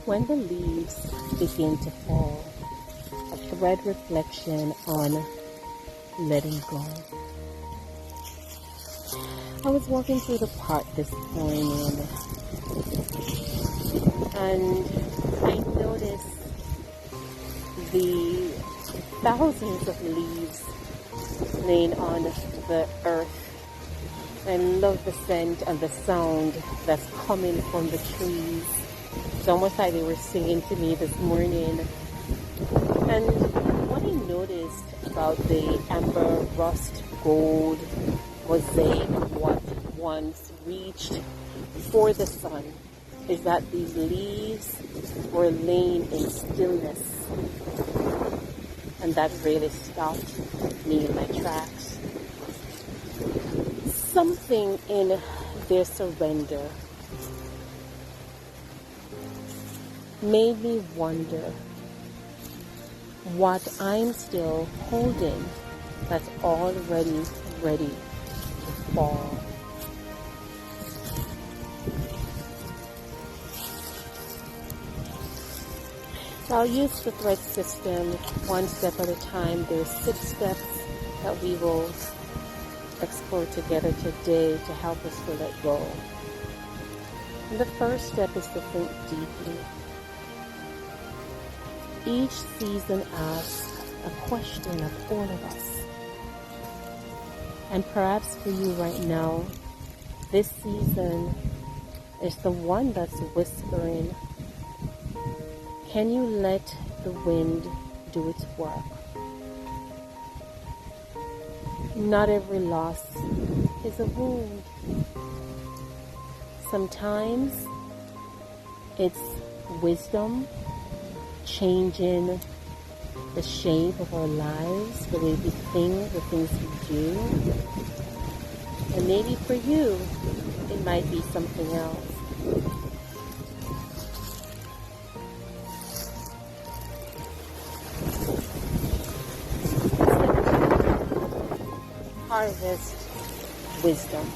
When the leaves begin to fall, a thread reflection on letting go. I was walking through the park this morning and I noticed the thousands of leaves laying on the earth. I love the scent and the sound that's coming from the trees. It's almost like they were singing to me this morning. And what I noticed about the amber rust gold mosaic, what once reached for the sun, is that these leaves were laying in stillness. And that really stopped me in my tracks. Something in their surrender made me wonder what I'm still holding that's already ready to fall. So I'll use the thread system one step at a time. There's 6 steps that we will explore together today to help us to let go. And the first step is to think deeply. Each season asks a question of all of us. And perhaps for you right now, this season is the one that's whispering, can you let the wind do its work? Not every loss is a wound. Sometimes it's wisdom changing the shape of our lives, the way we think, the things we do. And maybe for you, it might be something else. Harvest wisdom.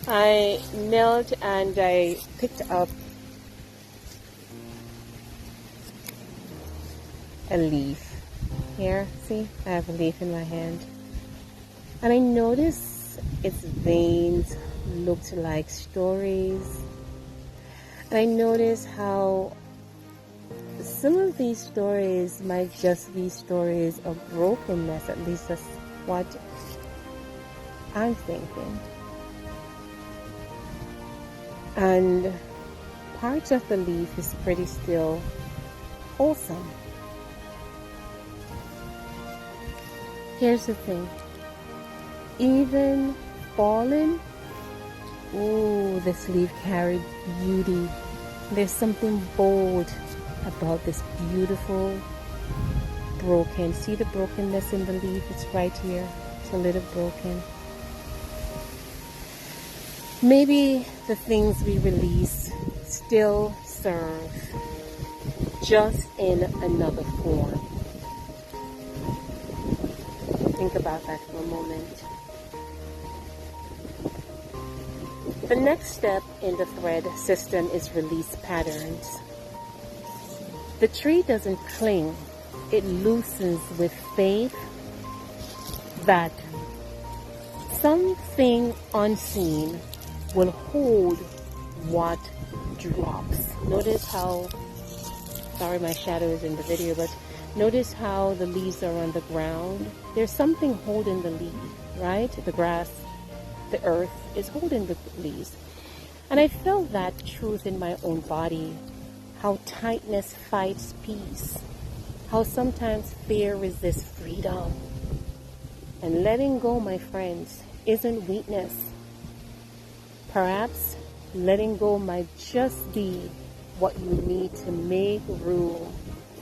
I knelt and I picked up a leaf. Here, see, I have a leaf in my hand. And I noticed its veins looked like stories. And I noticed how some of these stories might just be stories of brokenness. At least that's what I'm thinking. And parts of the leaf is pretty still wholesome. Here's the thing. Even fallen, ooh, this leaf carried beauty. There's something bold about this beautiful broken. See the brokenness in the leaf? It's right here. It's a little broken. Maybe the things we release still serve, just in another form. Think about that for a moment. The next step in the thread system is release patterns. The tree doesn't cling. It loosens with faith that something unseen will hold what drops. Notice how, sorry my shadow is in the video, but notice how the leaves are on the ground. There's something holding the leaf, right? The grass, the earth is holding the leaves. And I felt that truth in my own body, how tightness fights peace, how sometimes fear resists freedom. And letting go, my friends, isn't weakness. Perhaps letting go might just be what you need to make room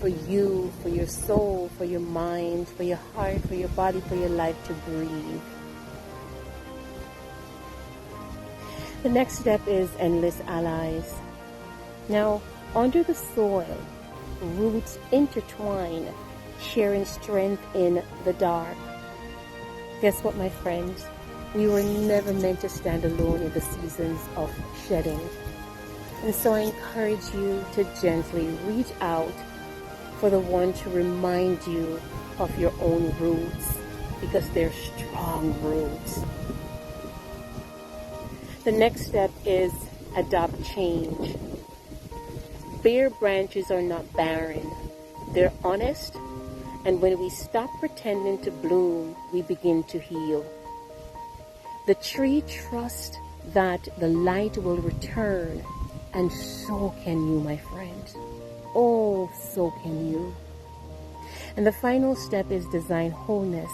for you, for your soul, for your mind, for your heart, for your body, for your life to breathe. The next step is endless allies. Now, under the soil, roots intertwine, sharing strength in the dark. Guess what, my friends? We were never meant to stand alone in the seasons of shedding. And so I encourage you to gently reach out for the one to remind you of your own roots, because they're strong roots. The next step is adopt change. Bare branches are not barren. They're honest, and when we stop pretending to bloom, we begin to heal. The tree trusts that the light will return, and so can you, my friend. Oh, so can you. And the final step is design wholeness.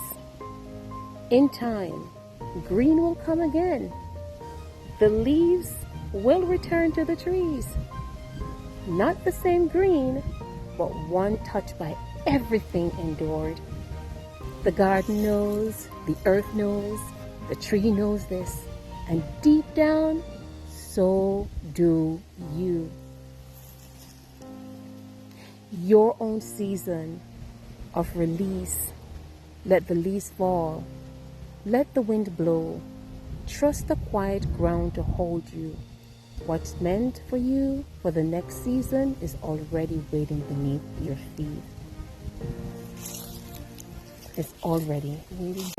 In time, green will come again. The leaves will return to the trees. Not the same green, but one touched by everything endured. The garden knows, the earth knows, the tree knows this, and deep down, so do you. Your own season of release. Let the leaves fall. Let the wind blow. Trust the quiet ground to hold you. What's meant for you for the next season is already waiting beneath your feet. It's already waiting.